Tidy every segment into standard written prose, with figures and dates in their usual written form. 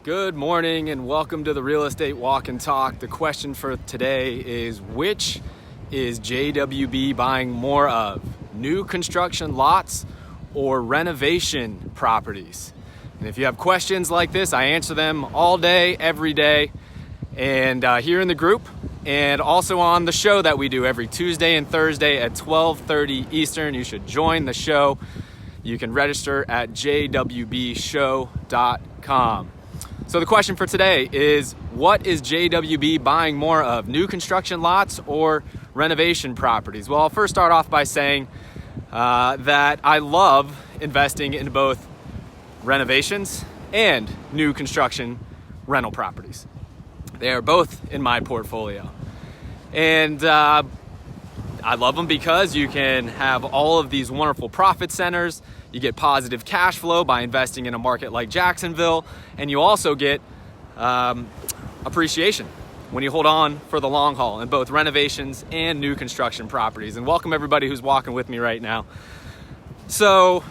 Good morning and welcome to the Real Estate Walk and Talk. The question for today is, which is JWB buying more of? New construction lots or renovation properties? And if you have questions like this, I answer them all day, every day, and here in the group, and also on the show that we do every Tuesday and Thursday at 12:30 Eastern. You should join the show. You can register at jwbshow.com. So the question for today is, what is JWB buying more of? New construction lots or renovation properties? Well, I'll first start off by saying that I love investing in both renovations and new construction rental properties. They are both in my portfolio. And I love them because you can have all of these wonderful profit centers. You get positive cash flow by investing in a market like Jacksonville, and you also get appreciation when you hold on for the long haul in both renovations and new construction properties. And welcome everybody who's walking with me right now. So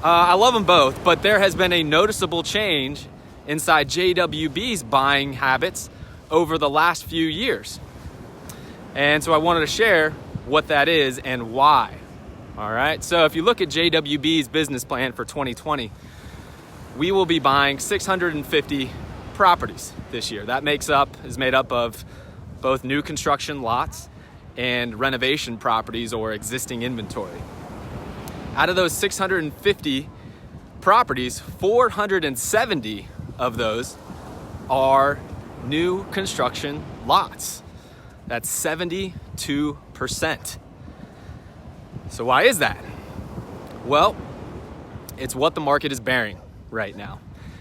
I love them both, but there has been a noticeable change inside JWB's buying habits over the last few years. And so I wanted to share what that is and why. All right, so if you look at JWB's business plan for 2020, we will be buying 650 properties this year. That is made up of both new construction lots and renovation properties or existing inventory. Out of those 650 properties, 470 of those are new construction lots. That's 72%. So why is that? Well, it's what the market is bearing right now.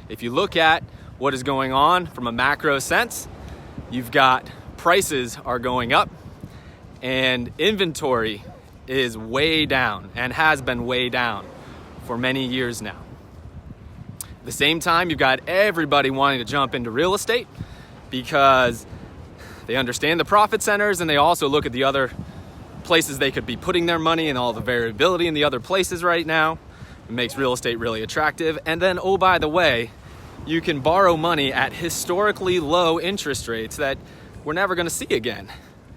If you look at what is going on from a macro sense, you've got prices are going up and inventory is way down and has been way down for many years now. At the same time, you've got everybody wanting to jump into real estate because they understand the profit centers and they also look at the other places they could be putting their money and all the variability in the other places right now. It makes real estate really attractive. And then, oh, by the way, you can borrow money at historically low interest rates that we're never going to see again.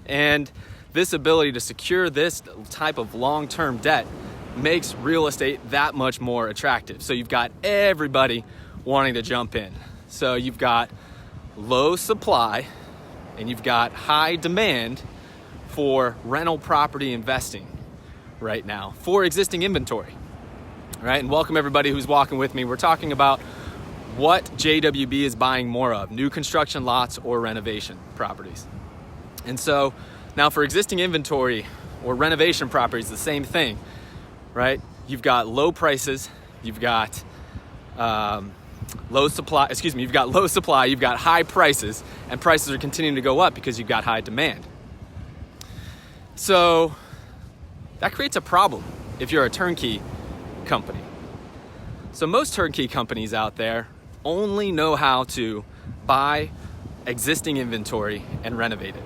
And this ability to secure this type of long-term debt makes real estate that much more attractive. So you've got everybody wanting to jump in. So you've got low supply and you've got high demand for rental property investing right now for existing inventory. All right, and welcome everybody who's walking with me. We're talking about what JWB is buying more of, new construction lots or renovation properties. And so now for existing inventory or renovation properties, the same thing, right? You've got low prices, you've got low supply, you've got high prices, and prices are continuing to go up because you've got high demand. So that creates a problem if you're a turnkey company. So most turnkey companies out there only know how to buy existing inventory and renovate it.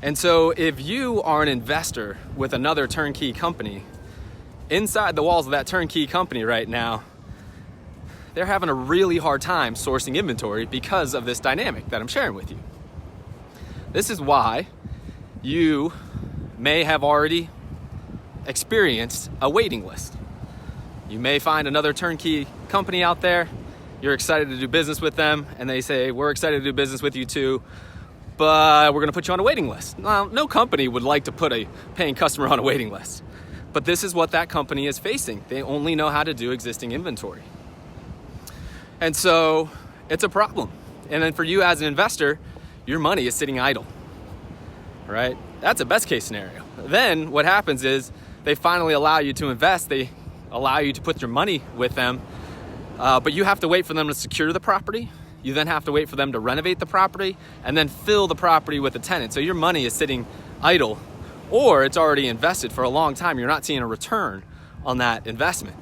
And so if you are an investor with another turnkey company, inside the walls of that turnkey company right now, they're having a really hard time sourcing inventory because of this dynamic that I'm sharing with you. This is why you may have already experienced a waiting list. You may find another turnkey company out there, you're excited to do business with them, and they say, we're excited to do business with you too, but we're gonna put you on a waiting list. Now, no company would like to put a paying customer on a waiting list, but this is what that company is facing. They only know how to do existing inventory. And so it's a problem. And then for you as an investor, your money is sitting idle, right? That's a best case scenario. Then what happens is they finally allow you to invest. They allow you to put your money with them, but you have to wait for them to secure the property. You then have to wait for them to renovate the property and then fill the property with a tenant. So your money is sitting idle, or it's already invested for a long time. You're not seeing a return on that investment,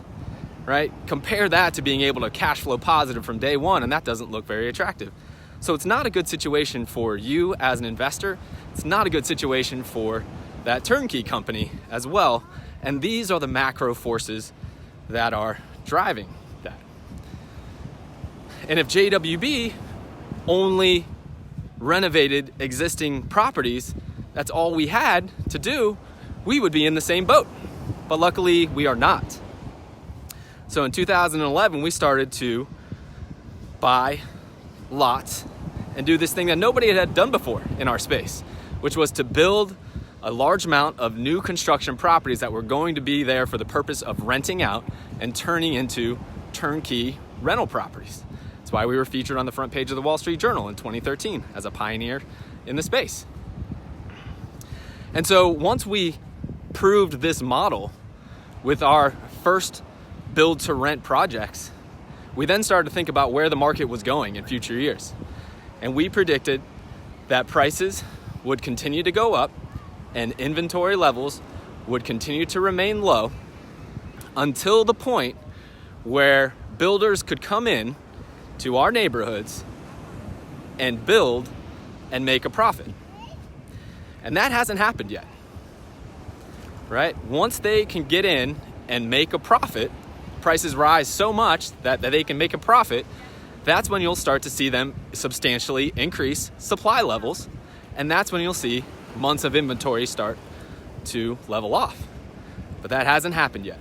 right? Compare that to being able to cash flow positive from day one, and that doesn't look very attractive. So it's not a good situation for you as an investor. It's not a good situation for that turnkey company as well. And these are the macro forces that are driving that. And if JWB only renovated existing properties, that's all we had to do, we would be in the same boat. But luckily, we are not. So in 2011, we started to buy lots and do this thing that nobody had done before in our space, which was to build a large amount of new construction properties that were going to be there for the purpose of renting out and turning into turnkey rental properties. That's why we were featured on the front page of the Wall Street Journal in 2013 as a pioneer in the space. And so once we proved this model with our first build to rent projects, we then started to think about where the market was going in future years. And we predicted that prices would continue to go up and inventory levels would continue to remain low until the point where builders could come in to our neighborhoods and build and make a profit. And that hasn't happened yet, right? Once they can get in and make a profit, prices rise so much that they can make a profit, that's when you'll start to see them substantially increase supply levels. And that's when you'll see months of inventory start to level off. But that hasn't happened yet.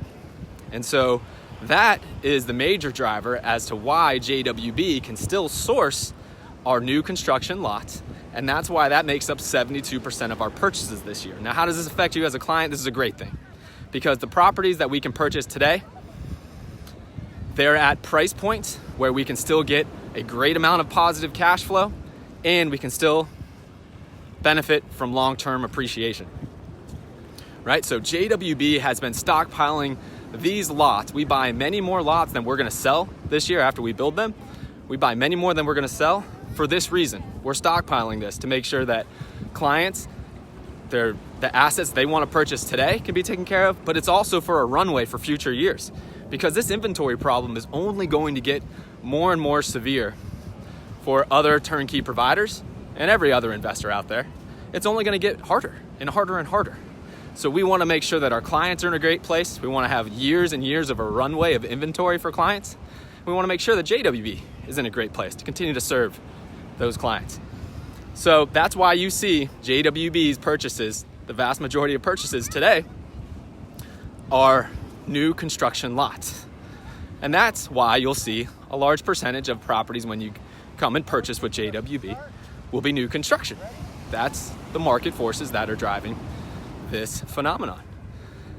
And so that is the major driver as to why JWB can still source our new construction lots. And that's why that makes up 72% of our purchases this year. Now, how does this affect you as a client? This is a great thing, because the properties that we can purchase today, they're at price points where we can still get a great amount of positive cash flow and we can still benefit from long-term appreciation, right? So JWB has been stockpiling these lots. We buy many more lots than we're gonna sell this year after we build them. We buy many more than we're gonna sell for this reason. We're stockpiling this to make sure that clients, the assets they wanna purchase today can be taken care of, but it's also for a runway for future years, because this inventory problem is only going to get more and more severe for other turnkey providers and every other investor out there. It's only gonna get harder and harder and harder. So we wanna make sure that our clients are in a great place. We wanna have years and years of a runway of inventory for clients. We wanna make sure that JWB is in a great place to continue to serve those clients. So that's why you see JWB's purchases, the vast majority of purchases today, are new construction lots. And that's why you'll see a large percentage of properties when you come and purchase with JWB will be new construction. That's the market forces that are driving this phenomenon.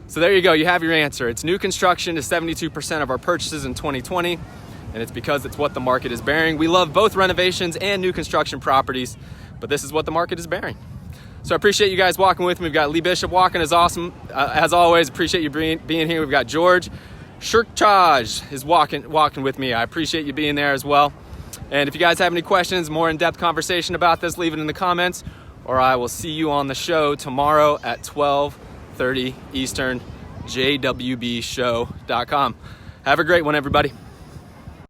So there you go, you have your answer. It's new construction is 72% of our purchases in 2020, and it's because it's what the market is bearing. We love both renovations and new construction properties, but this is what the market is bearing. So I appreciate you guys walking with me. We've got Lee Bishop walking, is awesome. As always, appreciate you being here. We've got George Shirkchaj is walking with me. I appreciate you being there as well. And if you guys have any questions, more in-depth conversation about this, leave it in the comments, or I will see you on the show tomorrow at 12:30 Eastern, jwbshow.com. Have a great one, everybody.